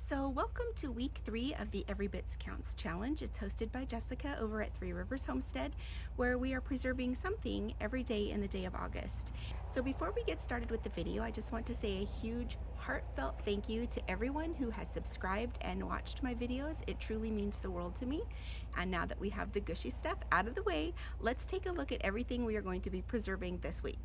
So welcome to week 3 of the Every Bits Counts challenge. It's hosted by Jessica over at Three Rivers Homestead, where we are preserving something every day in the day of August. So before we get started with the video, I just want to say a huge heartfelt thank you to everyone who has subscribed and watched my videos. It truly means the world to me. And now that we have the gushy stuff out of the way, let's take a look at everything we are going to be preserving this week.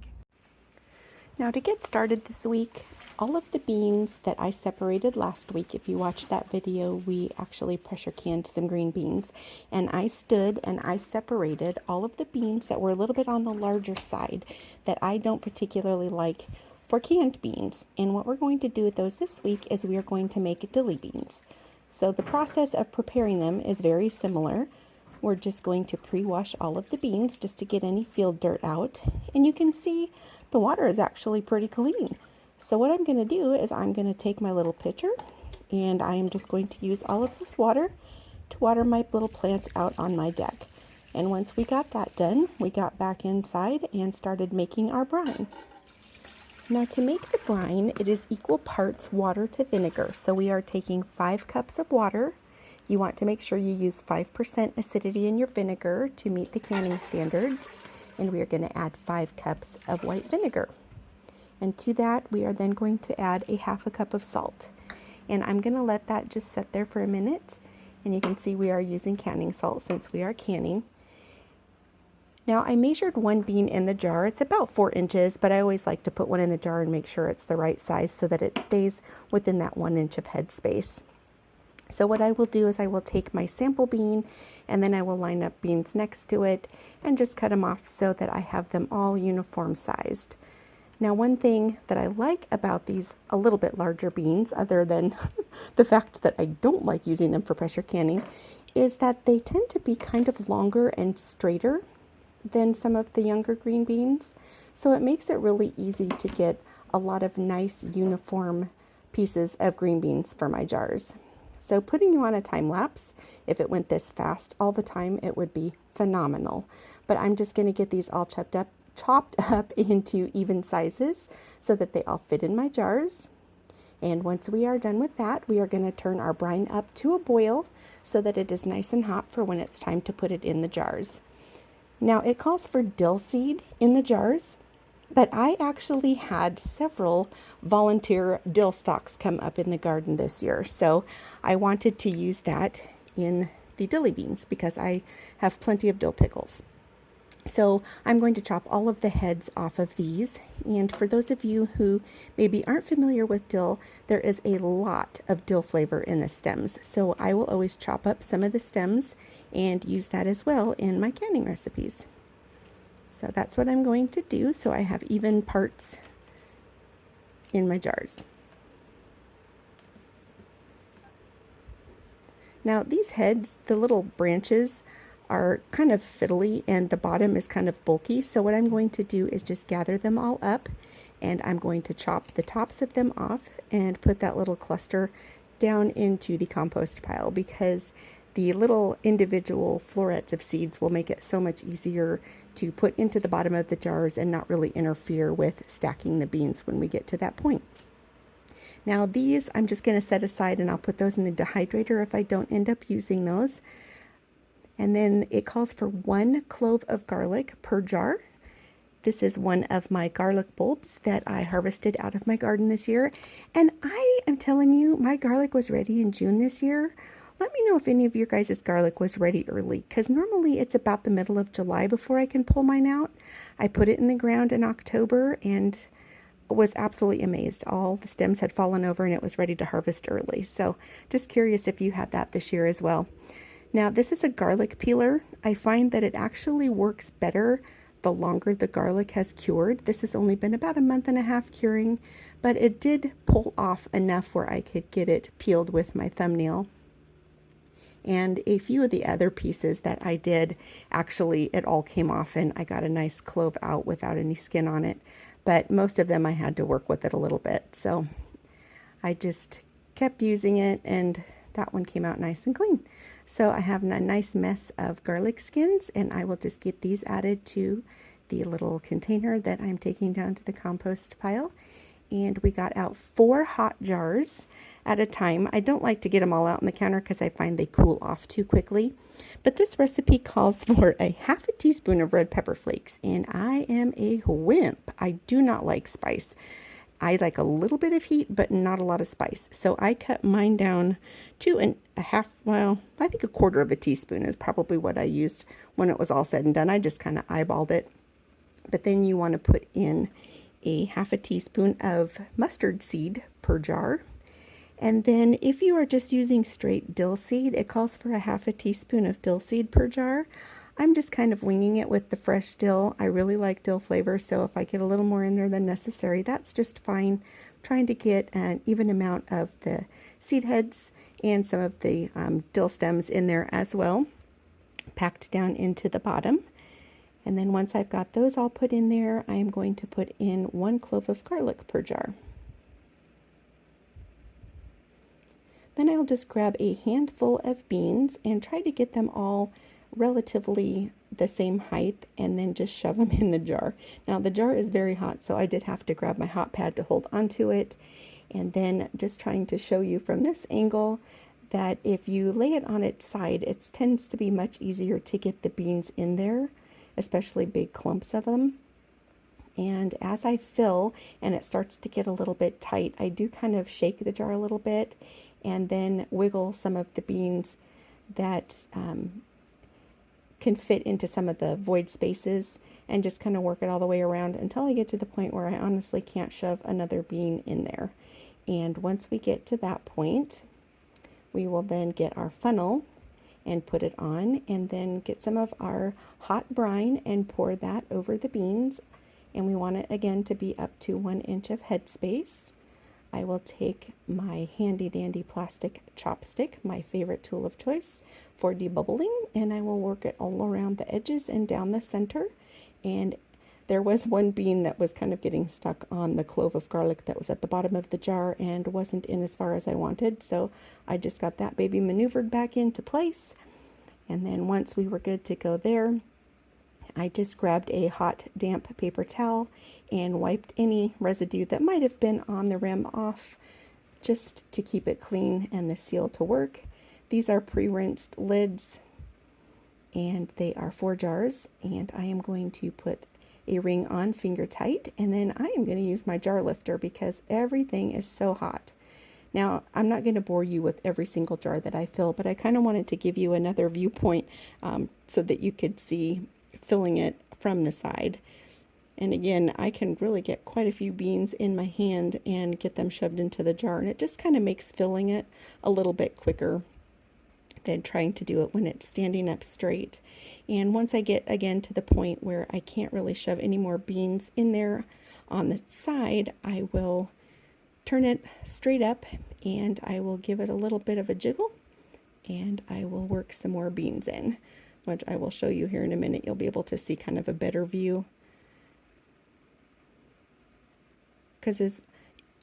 Now to get started this week, all of the beans that I separated last week, if you watched that video, we actually pressure canned some green beans. And I stood and I separated all of the beans that were a little bit on the larger side that I don't particularly like for canned beans. And what we're going to do with those this week is we are going to make dilly beans. So the process of preparing them is very similar. We're just going to pre-wash all of the beans just to get any field dirt out. And you can see the water is actually pretty clean. So what I'm going to do is I'm going to take my little pitcher and I am just going to use all of this water to water my little plants out on my deck. And once we got that done, we got back inside and started making our brine. Now to make the brine, it is equal parts water to vinegar. So we are taking 5 cups of water. You want to make sure you use 5% acidity in your vinegar to meet the canning standards. And we are going to add 5 cups of white vinegar. And to that, we are then going to add a half a cup of salt. And I'm going to let that just sit there for a minute. And you can see we are using canning salt since we are canning. Now I measured one bean in the jar. It's about 4 inches, but I always like to put one in the jar and make sure it's the right size so that it stays within that 1 inch of head space. So what I will do is I will take my sample bean and then I will line up beans next to it and just cut them off so that I have them all uniform sized. Now one thing that I like about these a little bit larger beans, other than the fact that I don't like using them for pressure canning, is that they tend to be kind of longer and straighter than some of the younger green beans. So it makes it really easy to get a lot of nice uniform pieces of green beans for my jars. So putting you on a time lapse, if it went this fast all the time, it would be phenomenal. But I'm just going to get these all chopped up into even sizes so that they all fit in my jars. And once we are done with that, we are going to turn our brine up to a boil so that it is nice and hot for when it's time to put it in the jars. Now it calls for dill seed in the jars, but I actually had several volunteer dill stalks come up in the garden this year. So I wanted to use that in the dilly beans because I have plenty of dill pickles. So I'm going to chop all of the heads off of these. And for those of you who maybe aren't familiar with dill, there is a lot of dill flavor in the stems. So I will always chop up some of the stems and use that as well in my canning recipes. So that's what I'm going to do. So I have even parts in my jars. Now these heads, the little branches, are kind of fiddly and the bottom is kind of bulky. So what I'm going to do is just gather them all up and I'm going to chop the tops of them off and put that little cluster down into the compost pile because the little individual florets of seeds will make it so much easier to put into the bottom of the jars and not really interfere with stacking the beans when we get to that point. Now these I'm just going to set aside and I'll put those in the dehydrator if I don't end up using those. And then it calls for 1 clove of garlic per jar. This is one of my garlic bulbs that I harvested out of my garden this year. And I am telling you, my garlic was ready in June this year. Let me know if any of your guys' garlic was ready early, because normally it's about the middle of July before I can pull mine out. I put it in the ground in October and was absolutely amazed. All the stems had fallen over and it was ready to harvest early. So just curious if you had that this year as well. Now this is a garlic peeler. I find that it actually works better the longer the garlic has cured. This has only been about a month and a half curing, but it did pull off enough where I could get it peeled with my thumbnail. And a few of the other pieces that I did, actually it all came off and I got a nice clove out without any skin on it. But most of them I had to work with it a little bit. So I just kept using it and that one came out nice and clean. So I have a nice mess of garlic skins and I will just get these added to the little container that I'm taking down to the compost pile. And we got out 4 hot jars. at a time. I don't like to get them all out on the counter because I find they cool off too quickly. But this recipe calls for a half a teaspoon of red pepper flakes, and I am a wimp. I do not like spice. I like a little bit of heat, but not a lot of spice. So I cut mine down to a half, well, I think a quarter of a teaspoon is probably what I used when it was all said and done. I just kind of eyeballed it. But then you want to put in a half a teaspoon of mustard seed per jar. And then if you are just using straight dill seed, it calls for a half a teaspoon of dill seed per jar. I'm just kind of winging it with the fresh dill. I really like dill flavor, so if I get a little more in there than necessary, that's just fine. I'm trying to get an even amount of the seed heads and some of the dill stems in there as well, packed down into the bottom. And then once I've got those all put in there, I am going to put in 1 clove of garlic per jar. Then I'll just grab a handful of beans and try to get them all relatively the same height and then just shove them in the jar. Now the jar is very hot, so I did have to grab my hot pad to hold onto it. And then just trying to show you from this angle that if you lay it on its side, it tends to be much easier to get the beans in there, especially big clumps of them. And as I fill and it starts to get a little bit tight, I do kind of shake the jar a little bit and then wiggle some of the beans that can fit into some of the void spaces and just kind of work it all the way around until I get to the point where I honestly can't shove another bean in there. And once we get to that point, we will then get our funnel and put it on, and then get some of our hot brine and pour that over the beans. And we want it again to be up to 1 inch of headspace. I will take my handy dandy plastic chopstick, my favorite tool of choice for debubbling, and I will work it all around the edges and down the center. And there was one bean that was kind of getting stuck on the clove of garlic that was at the bottom of the jar and wasn't in as far as I wanted. So I just got that baby maneuvered back into place. And then once we were good to go there, I just grabbed a hot, damp paper towel and wiped any residue that might have been on the rim off, just to keep it clean and the seal to work. These are pre-rinsed lids, and they are 4 jars, and I am going to put a ring on finger tight, and then I am going to use my jar lifter because everything is so hot. Now, I'm not going to bore you with every single jar that I fill, but I kind of wanted to give you another viewpoint so that you could see filling it from the side. And again, I can really get quite a few beans in my hand and get them shoved into the jar, and it just kind of makes filling it a little bit quicker than trying to do it when it's standing up straight. And once I get again to the point where I can't really shove any more beans in there on the side, I will turn it straight up and I will give it a little bit of a jiggle, and I will work some more beans in, which I will show you here in a minute. You'll be able to see kind of a better view, because as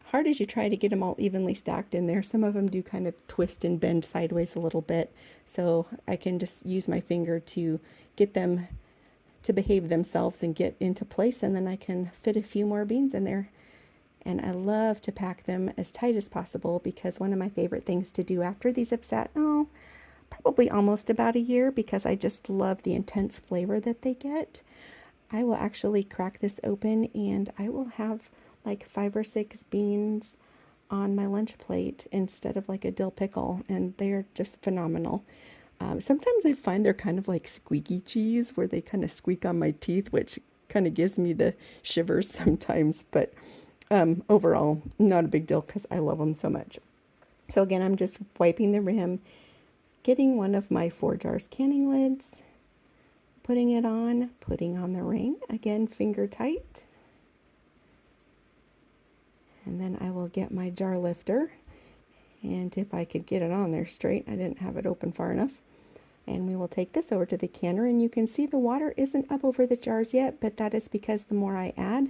hard as you try to get them all evenly stacked in there, some of them do kind of twist and bend sideways a little bit. So I can just use my finger to get them to behave themselves and get into place, and then I can fit a few more beans in there. And I love to pack them as tight as possible, because one of my favorite things to do after these have sat, probably almost about a year, because I just love the intense flavor that they get, I will actually crack this open and I will have like 5 or 6 beans on my lunch plate instead of like a dill pickle, and they're just phenomenal. Sometimes I find they're kind of like squeaky cheese, where they kind of squeak on my teeth, which kind of gives me the shivers sometimes, but overall, not a big deal because I love them so much. So again, I'm just wiping the rim, getting one of my 4 jars canning lids, putting it on, putting on the ring, again, finger tight. And then I will get my jar lifter, and if I could get it on there straight, I didn't have it open far enough. And we will take this over to the canner, and you can see the water isn't up over the jars yet, but that is because the more I add,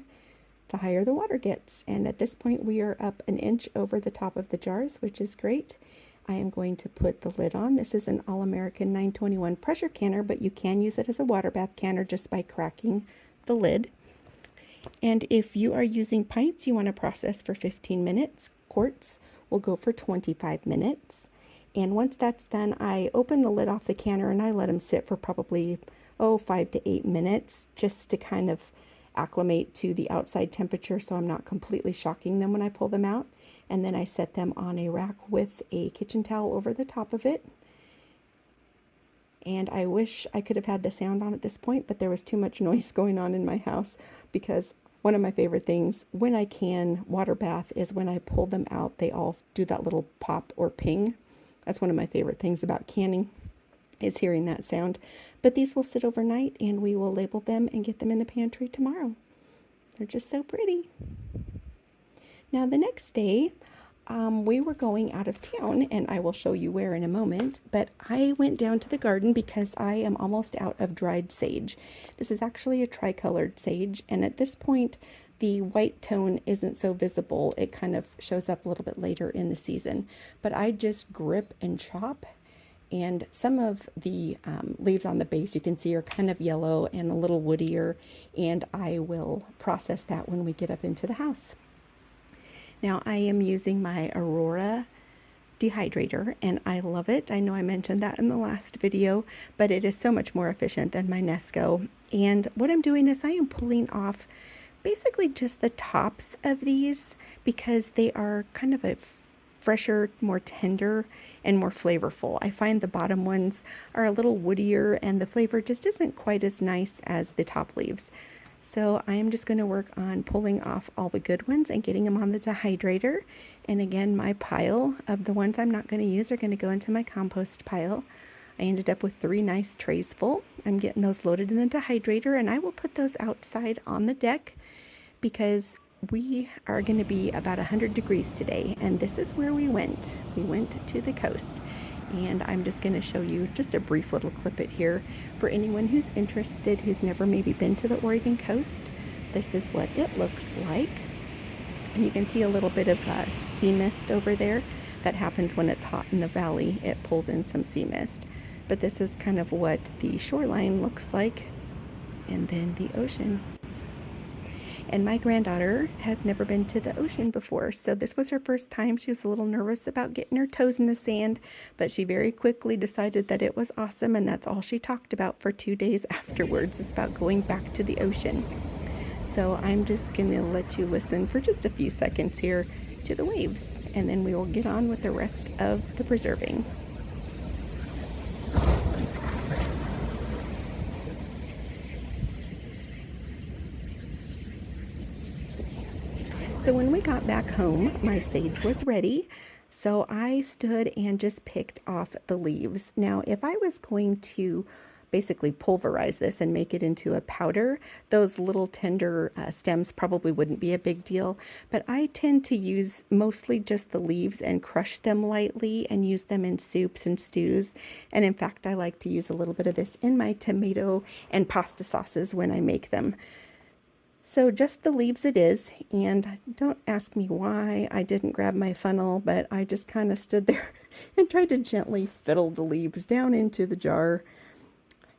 the higher the water gets. And at this point, we are up 1 inch over the top of the jars, which is great. I am going to put the lid on. This is an All-American 921 pressure canner, but you can use it as a water bath canner just by cracking the lid. And if you are using pints, you want to process for 15 minutes. Quarts will go for 25 minutes. And once that's done, I open the lid off the canner and I let them sit for probably, 5 to 8 minutes just to kind of acclimate to the outside temperature so I'm not completely shocking them when I pull them out. And then I set them on a rack with a kitchen towel over the top of it. And I wish I could have had the sound on at this point, but there was too much noise going on in my house, because one of my favorite things when I can water bath is when I pull them out, they all do that little pop or ping. That's one of my favorite things about canning, is hearing that sound. But these will sit overnight and we will label them and get them in the pantry tomorrow. They're just so pretty. Now the next day, we were going out of town, and I will show you where in a moment, but I went down to the garden because I am almost out of dried sage. This is actually a tricolored sage, and at this point the white tone isn't so visible. It kind of shows up a little bit later in the season, but I just grip and chop, and some of the leaves on the base you can see are kind of yellow and a little woodier, and I will process that when we get up into the house. Now I am using my Aurora dehydrator and I love it. I know I mentioned that in the last video, but it is so much more efficient than my Nesco. And what I'm doing is I am pulling off basically just the tops of these because they are kind of a fresher, more tender, and more flavorful. I find the bottom ones are a little woodier and the flavor just isn't quite as nice as the top leaves. So I am just going to work on pulling off all the good ones and getting them on the dehydrator. And again, my pile of the ones I'm not going to use are going to go into my compost pile. I ended up with 3 nice trays full. I'm getting those loaded in the dehydrator, and I will put those outside on the deck because we are going to be about 100 degrees today, and this is where we went. We went to the coast. And I'm just going to show you just a brief little clip it here for anyone who's interested, who's never maybe been to the Oregon coast. This is what it looks like. And you can see a little bit of sea mist over there. That happens when it's hot in the valley. It pulls in some sea mist. But this is kind of what the shoreline looks like. And then the ocean. And my granddaughter has never been to the ocean before, so this was her first time. She was a little nervous about getting her toes in the sand, but she very quickly decided that it was awesome, and that's all she talked about for 2 days afterwards, is about going back to the ocean. So I'm just going to let you listen for just a few seconds here to the waves, and then we will get on with the rest of the preserving. So when we got back home, my sage was ready. So I stood and just picked off the leaves. Now, if I was going to basically pulverize this and make it into a powder, those little tender stems probably wouldn't be a big deal. But I tend to use mostly just the leaves and crush them lightly and use them in soups and stews. And in fact, I like to use a little bit of this in my tomato and pasta sauces when I make them. So just the leaves it is, and don't ask me why I didn't grab my funnel, but I just kind of stood there and tried to gently fiddle the leaves down into the jar,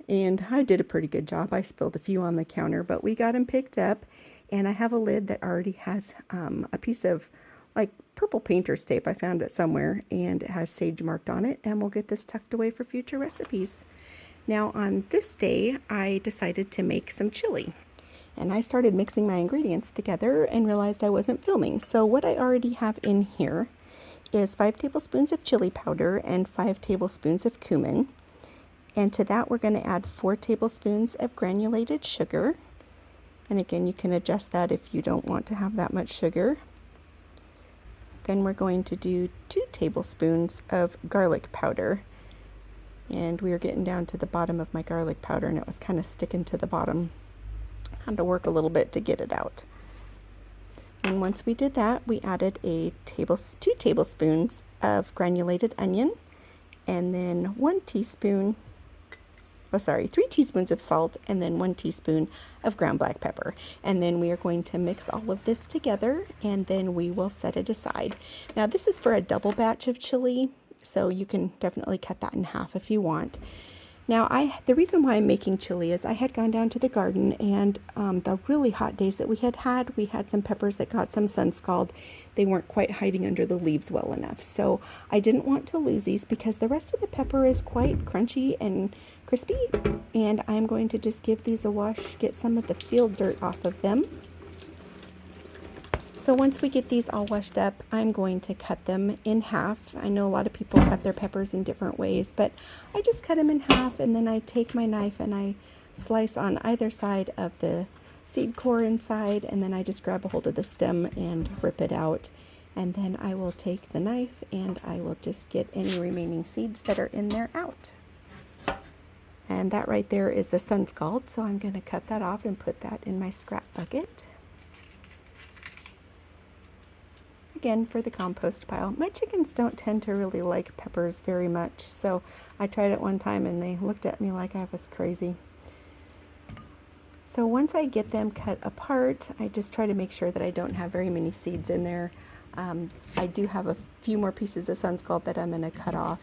and I did a pretty good job. I spilled a few on the counter, but we got them picked up, and I have a lid that already has a piece of like purple painter's tape. I found it somewhere, and it has sage marked on it, and we'll get this tucked away for future recipes. Now on this day, I decided to make some chili. And I started mixing my ingredients together and realized I wasn't filming. So what I already have in here is 5 tablespoons of chili powder and 5 tablespoons of cumin. And to that we're going to add 4 tablespoons of granulated sugar. And again, you can adjust that if you don't want to have that much sugar. Then we're going to do 2 tablespoons of garlic powder. And we were getting down to the bottom of my garlic powder and it was kind of sticking to the bottom. Had to work a little bit to get it out. And once we did that, we added 2 tablespoons of granulated onion, and then 3 teaspoons of salt, and then 1 teaspoon of ground black pepper. And then we are going to mix all of this together, and then we will set it aside. Now this is for a double batch of chili, so you can definitely cut that in half if you want. Now, the reason why I'm making chili is I had gone down to the garden, and the really hot days that we had some peppers that got some sun scald. They weren't quite hiding under the leaves well enough. So I didn't want to lose these because the rest of the pepper is quite crunchy and crispy. And I'm going to just give these a wash, get some of the field dirt off of them. So once we get these all washed up, I'm going to cut them in half. I know a lot of people cut their peppers in different ways, but I just cut them in half, and then I take my knife and I slice on either side of the seed core inside, and then I just grab a hold of the stem and rip it out. And then I will take the knife and I will just get any remaining seeds that are in there out. And that right there is the sun scald, so I'm going to cut that off and put that in my scrap bucket. Again, for the compost pile. My chickens don't tend to really like peppers very much, so I tried it one time and they looked at me like I was crazy. So once I get them cut apart, I just try to make sure that I don't have very many seeds in there. I do have a few more pieces of sun scald that I'm going to cut off,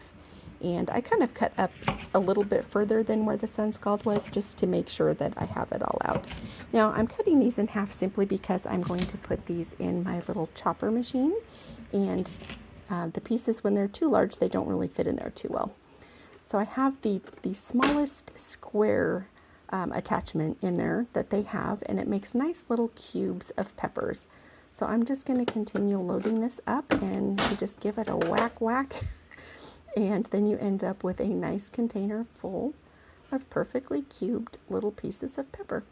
and I kind of cut up a little bit further than where the sun scald was just to make sure that I have it all out. Now I'm cutting these in half simply because I'm going to put these in my little chopper machine, and the pieces, when they're too large, they don't really fit in there too well. So I have the smallest square attachment in there that they have, and it makes nice little cubes of peppers. So I'm just going to continue loading this up, and you just give it a whack whack. And then you end up with a nice container full of perfectly cubed little pieces of pepper.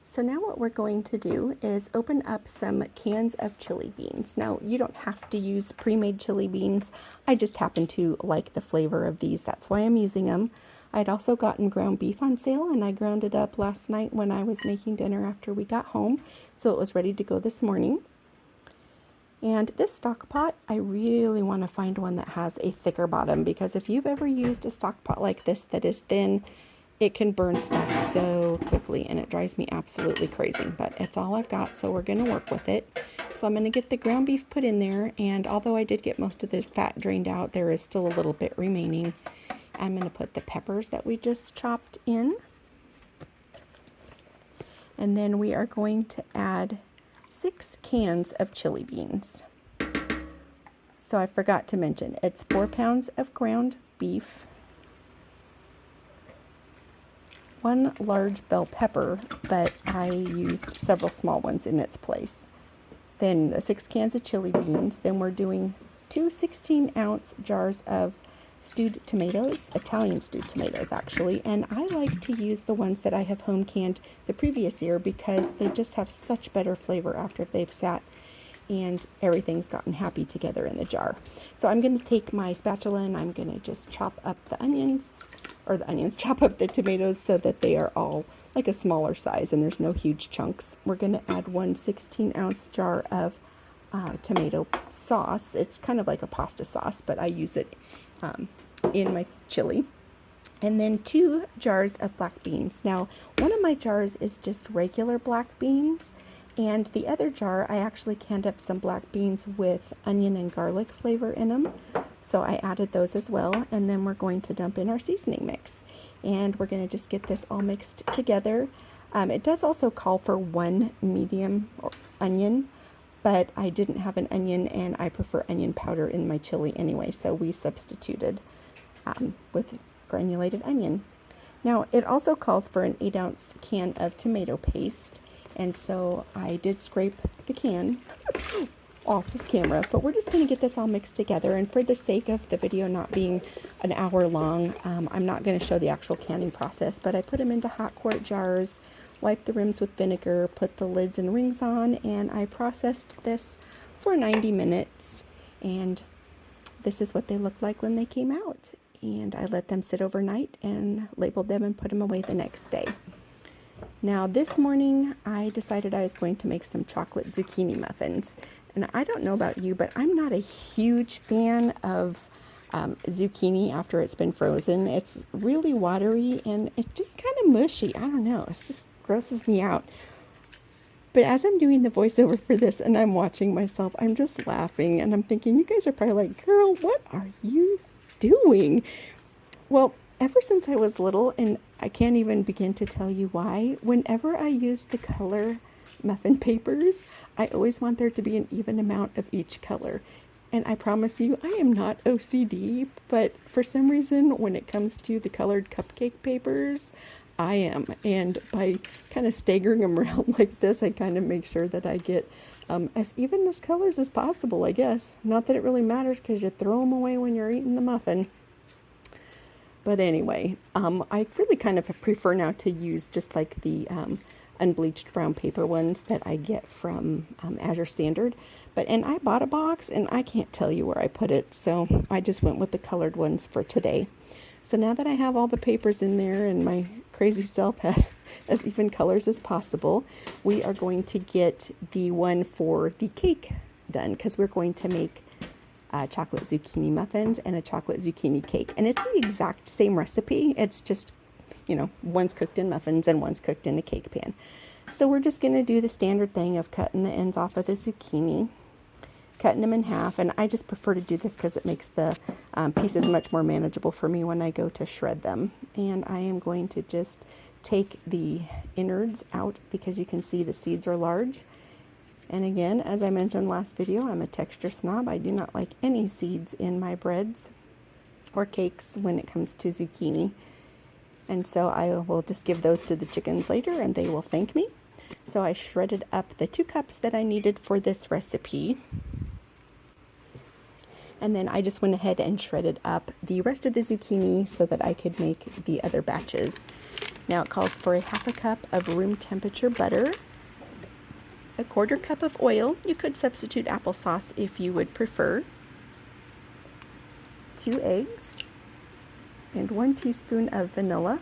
So now what we're going to do is open up some cans of chili beans. Now, you don't have to use pre-made chili beans. I just happen to like the flavor of these. That's why I'm using them. I'd also gotten ground beef on sale, and I ground it up last night when I was making dinner after we got home. So it was ready to go this morning. And this stock pot, I really want to find one that has a thicker bottom, because if you've ever used a stock pot like this that is thin, it can burn stuff so quickly, and it drives me absolutely crazy. But it's all I've got, so we're going to work with it. So I'm going to get the ground beef put in there, and although I did get most of the fat drained out, there is still a little bit remaining. I'm going to put the peppers that we just chopped in. And then we are going to add 6 cans of chili beans. So I forgot to mention, it's 4 pounds of ground beef, 1 large bell pepper, but I used several small ones in its place. Then the 6 cans of chili beans. Then we're doing 2 16-ounce jars of stewed tomatoes, Italian stewed tomatoes actually, and I like to use the ones that I have home canned the previous year because they just have such better flavor after they've sat and everything's gotten happy together in the jar. So I'm going to take my spatula and I'm going to just chop up chop up the tomatoes so that they are all like a smaller size and there's no huge chunks. We're going to add 1 16-ounce jar of tomato sauce. It's kind of like a pasta sauce, but I use it in my chili. And then 2 jars of black beans. Now, one of my jars is just regular black beans, and the other jar I actually canned up some black beans with onion and garlic flavor in them. So I added those as well, and then we're going to dump in our seasoning mix. And we're going to just get this all mixed together. It does also call for 1 medium onion, but I didn't have an onion, and I prefer onion powder in my chili anyway, so we substituted with granulated onion. Now, it also calls for an 8-ounce can of tomato paste, and so I did scrape the can off of camera, but we're just going to get this all mixed together, and for the sake of the video not being an hour long, I'm not going to show the actual canning process, but I put them into hot quart jars, wiped the rims with vinegar, put the lids and rings on, and I processed this for 90 minutes. And this is what they looked like when they came out. And I let them sit overnight and labeled them and put them away the next day. Now this morning I decided I was going to make some chocolate zucchini muffins. And I don't know about you, but I'm not a huge fan of zucchini after it's been frozen. It's really watery and it's just kind of mushy. I don't know. It's just grosses me out. But as I'm doing the voiceover for this and I'm watching myself, I'm just laughing and I'm thinking, you guys are probably like, girl, what are you doing? Well, ever since I was little, and I can't even begin to tell you why, whenever I use the color muffin papers, I always want there to be an even amount of each color. And I promise you, I am not OCD, but for some reason, when it comes to the colored cupcake papers, I am. And by kind of staggering them around like this, I kind of make sure that I get as even as colors as possible, I guess. Not that it really matters because you throw them away when you're eating the muffin. But anyway, I really kind of prefer now to use just like the unbleached brown paper ones that I get from Azure Standard. And I bought a box and I can't tell you where I put it, so I just went with the colored ones for today. So now that I have all the papers in there and my crazy self has as even colors as possible, we are going to get the one for the cake done, because we're going to make chocolate zucchini muffins and a chocolate zucchini cake. And it's the exact same recipe. It's just, you know, one's cooked in muffins and one's cooked in a cake pan. So we're just going to do the standard thing of cutting the ends off of the zucchini, cutting them in half. And I just prefer to do this because it makes the pieces much more manageable for me when I go to shred them. And I am going to just take the innards out because you can see the seeds are large. And again, as I mentioned last video, I'm a texture snob. I do not like any seeds in my breads or cakes when it comes to zucchini. And so I will just give those to the chickens later and they will thank me. So I shredded up the 2 cups that I needed for this recipe. And then I just went ahead and shredded up the rest of the zucchini so that I could make the other batches. Now it calls for a 1/2 cup of room temperature butter, a 1/4 cup of oil. You could substitute applesauce if you would prefer, 2 eggs, and 1 teaspoon of vanilla.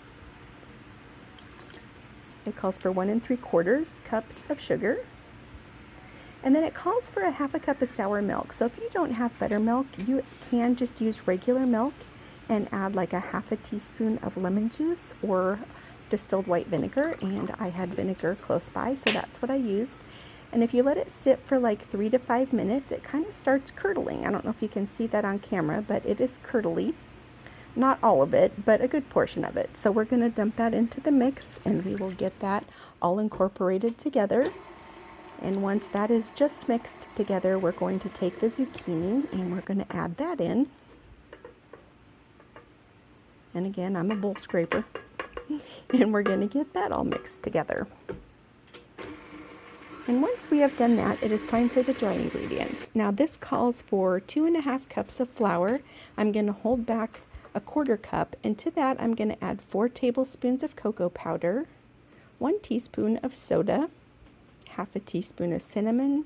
It calls for 1 3/4 cups of sugar. And then it calls for a 1/2 cup of sour milk. So if you don't have buttermilk, you can just use regular milk and add like a 1/2 teaspoon of lemon juice or distilled white vinegar. And I had vinegar close by, so that's what I used. And if you let it sit for like 3 to 5 minutes, it kind of starts curdling. I don't know if you can see that on camera, but it is curdly. Not all of it, but a good portion of it. So we're going to dump that into the mix and we will get that all incorporated together. And once that is just mixed together, we're going to take the zucchini and we're going to add that in. And again, I'm a bowl scraper. And we're going to get that all mixed together. And once we have done that, it is time for the dry ingredients. Now this calls for 2.5 cups of flour. I'm going to hold back a 1/4 cup, and to that I'm going to add 4 tablespoons of cocoa powder, 1 teaspoon of soda, 1/2 teaspoon of cinnamon,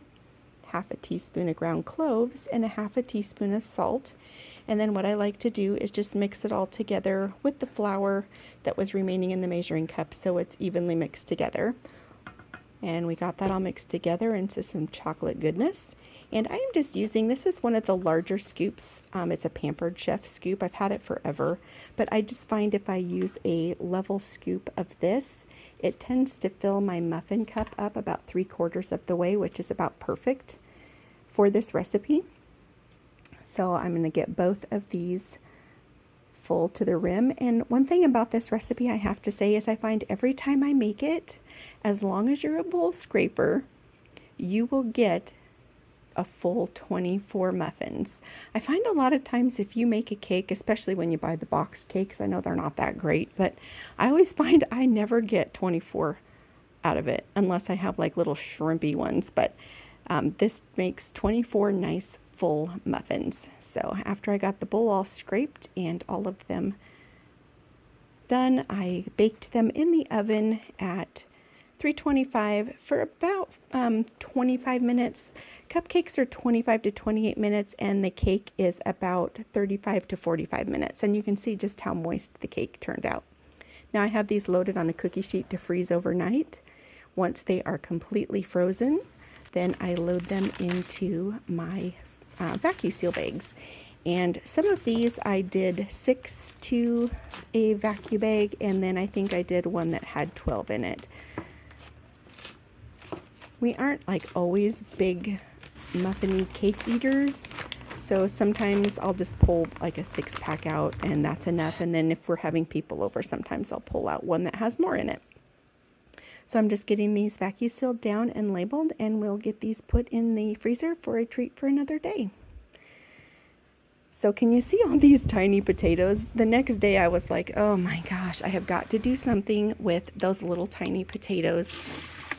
1/2 teaspoon of ground cloves, and 1/2 teaspoon of salt. And then what I like to do is just mix it all together with the flour that was remaining in the measuring cup so it's evenly mixed together. And we got that all mixed together into some chocolate goodness. And I am just using, this is one of the larger scoops. It's a Pampered Chef scoop. I've had it forever. But I just find if I use a level scoop of this, it tends to fill my muffin cup up about 3/4 of the way, which is about perfect for this recipe. So I'm going to get both of these full to the rim. And one thing about this recipe I have to say is I find every time I make it, as long as you're a bowl scraper, you will get a full 24 muffins. I find a lot of times if you make a cake, especially when you buy the box cakes, I know they're not that great, but I always find I never get 24 out of it unless I have like little shrimpy ones. But this makes 24 nice full muffins. So after I got the bowl all scraped and all of them done, I baked them in the oven at 325 for about 25 minutes. Cupcakes are 25 to 28 minutes and the cake is about 35 to 45 minutes. And you can see just how moist the cake turned out. Now I have these loaded on a cookie sheet to freeze overnight. Once they are completely frozen, then I load them into my vacuum seal bags. And some of these I did 6 to a vacuum bag, and then I think I did one that had 12 in it. We aren't like always big muffiny cake eaters, So sometimes I'll just pull like a 6-pack out and that's enough. And then if we're having people over, sometimes I'll pull out one that has more in it. So I'm just getting these vacuum sealed down and labeled, and we'll get these put in the freezer for a treat for another day. So can you see all these tiny potatoes? The next day I was like, oh my gosh, I have got to do something with those little tiny potatoes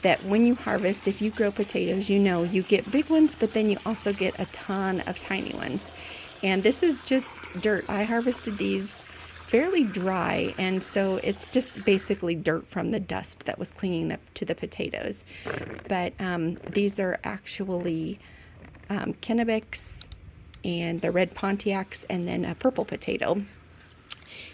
that when you harvest, if you grow potatoes, you know you get big ones, but then you also get a ton of tiny ones. And this is just dirt. I harvested these fairly dry, and so it's just basically dirt from the dust that was clinging up to the potatoes. But these are actually Kennebecs and the red Pontiacs, and then a purple potato.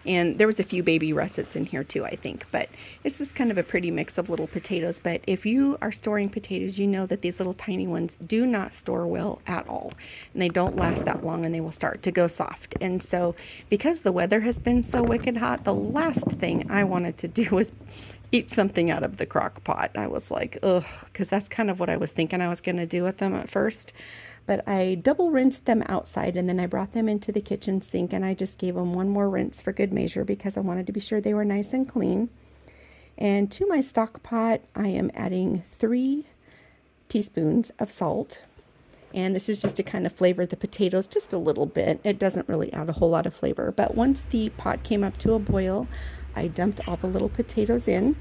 And there was a few baby russets in here too, I think. But it's just kind of a pretty mix of little potatoes. But if you are storing potatoes, you know that these little tiny ones do not store well at all. And they don't last that long, and they will start to go soft. And so because the weather has been so wicked hot, the last thing I wanted to do was eat something out of the crock pot. I was like, ugh, because that's kind of what I was thinking I was going to do with them at first. But I double rinsed them outside, and then I brought them into the kitchen sink, and I just gave them one more rinse for good measure because I wanted to be sure they were nice and clean. And to my stock pot, I am adding 3 teaspoons of salt. And this is just to kind of flavor the potatoes just a little bit. It doesn't really add a whole lot of flavor. But once the pot came up to a boil, I dumped all the little potatoes in.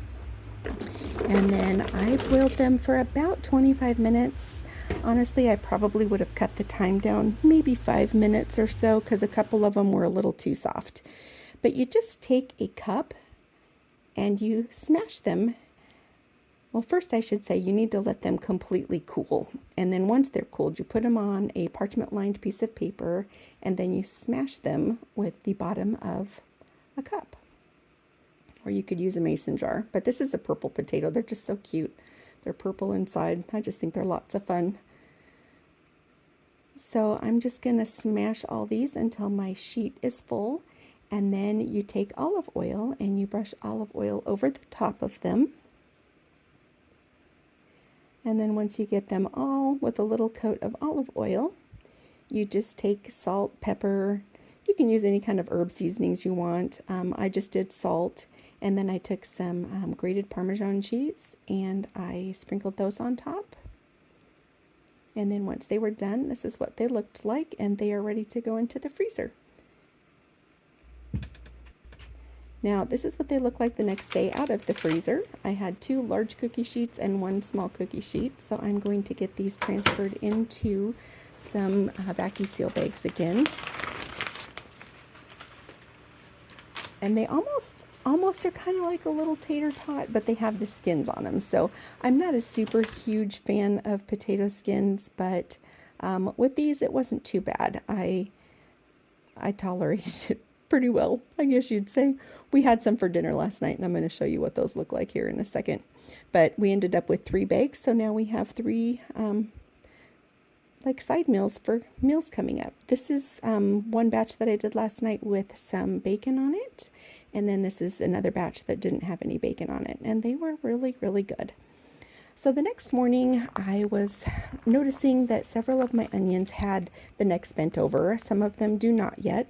And then I boiled them for about 25 minutes. Honestly, I probably would have cut the time down maybe 5 minutes or so because a couple of them were a little too soft. But you just take a cup and you smash them. Well, first I should say you need to let them completely cool. And then once they're cooled, you put them on a parchment-lined piece of paper, and then you smash them with the bottom of a cup. Or you could use a mason jar. But this is a purple potato. They're just so cute. They're purple inside. I just think they're lots of fun. So I'm just going to smash all these until my sheet is full. And then you take olive oil and you brush olive oil over the top of them. And then once you get them all with a little coat of olive oil, you just take salt, pepper. You can use any kind of herb seasonings you want. I just did salt. And then I took some grated Parmesan cheese and I sprinkled those on top. And then once they were done, this is what they looked like, and they are ready to go into the freezer. Now, this is what they look like the next day out of the freezer. I had 2 large cookie sheets and 1 small cookie sheet. So I'm going to get these transferred into some vacuum seal bags again. And they almost are kind of like a little tater tot, but they have the skins on them. So I'm not a super huge fan of potato skins, but with these it wasn't too bad. I tolerated it pretty well, I guess you'd say. We had some for dinner last night, and I'm going to show you what those look like here in a second. But we ended up with 3 bags, so now we have 3 like side meals for meals coming up. This is one batch that I did last night with some bacon on it. And then this is another batch that didn't have any bacon on it. And they were really, really good. So the next morning, I was noticing that several of my onions had the necks bent over. Some of them do not yet.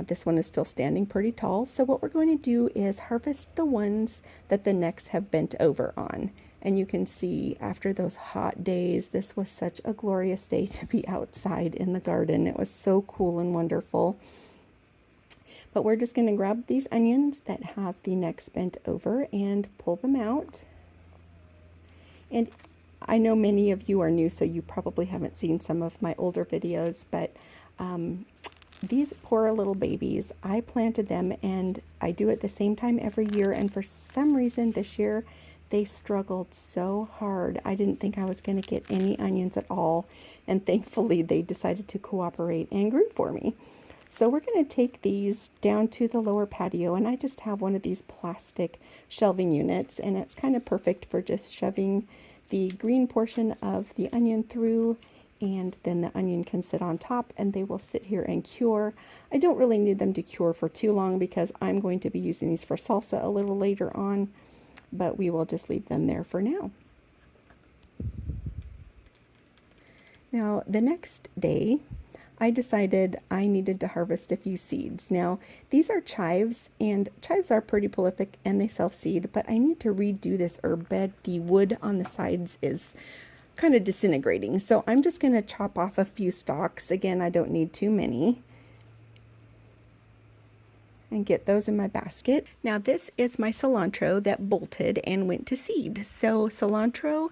This one is still standing pretty tall. So what we're going to do is harvest the ones that the necks have bent over on. And you can see after those hot days, this was such a glorious day to be outside in the garden. It was so cool and wonderful. But we're just going to grab these onions that have the necks bent over and pull them out. And I know many of you are new, so you probably haven't seen some of my older videos, but these poor little babies, I planted them, and I do it the same time every year. And for some reason this year, they struggled so hard. I didn't think I was going to get any onions at all. And thankfully, they decided to cooperate and grew for me. So we're going to take these down to the lower patio, and I just have one of these plastic shelving units, and it's kind of perfect for just shoving the green portion of the onion through, and then the onion can sit on top and they will sit here and cure. I don't really need them to cure for too long because I'm going to be using these for salsa a little later on, but we will just leave them there for now. Now, the next day, I decided I needed to harvest a few seeds. Now, these are chives, and chives are pretty prolific and they self-seed, but I need to redo this herb bed. The wood on the sides is kind of disintegrating, so I'm just going to chop off a few stalks. Again, I don't need too many. And get those in my basket. Now this is my cilantro that bolted and went to seed. So cilantro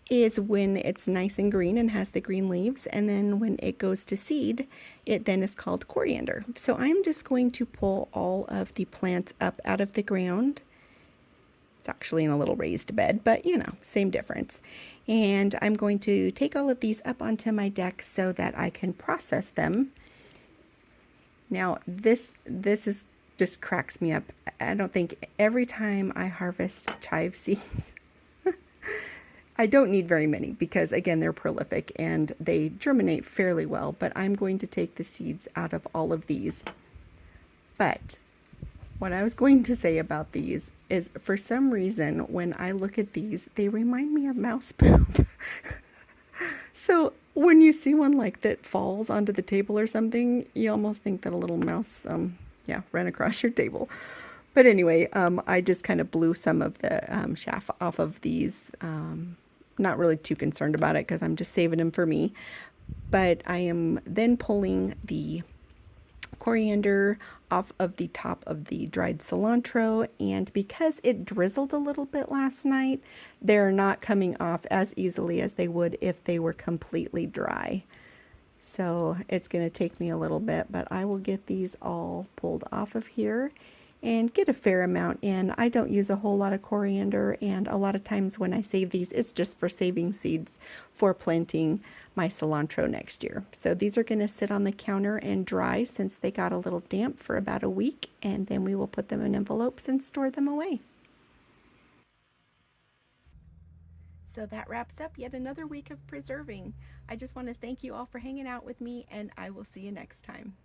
is when it's nice and green and has the green leaves, and then when it goes to seed, it then is called coriander. So I'm just going to pull all of the plants up out of the ground. It's actually in a little raised bed, but you know, same difference. And I'm going to take all of these up onto my deck so that I can process them. Now this is just cracks me up. I don't think every time I harvest chive seeds, I don't need very many because again, they're prolific and they germinate fairly well, but I'm going to take the seeds out of all of these. But what I was going to say about these is for some reason, when I look at these, they remind me of mouse poop. So when you see one like that falls onto the table or something, you almost think that a little mouse, ran across your table. But anyway, I just kind of blew some of the chaff off of these. Not really too concerned about it because I'm just saving them for me. But I am then pulling the coriander off of the top of the dried cilantro, and because it drizzled a little bit last night, they're not coming off as easily as they would if they were completely dry. So it's going to take me a little bit, but I will get these all pulled off of here and get a fair amount in. I don't use a whole lot of coriander, and a lot of times when I save these, it's just for saving seeds for planting my cilantro next year. So these are going to sit on the counter and dry since they got a little damp for about a week, and then we will put them in envelopes and store them away. So that wraps up yet another week of preserving. I just want to thank you all for hanging out with me, and I will see you next time.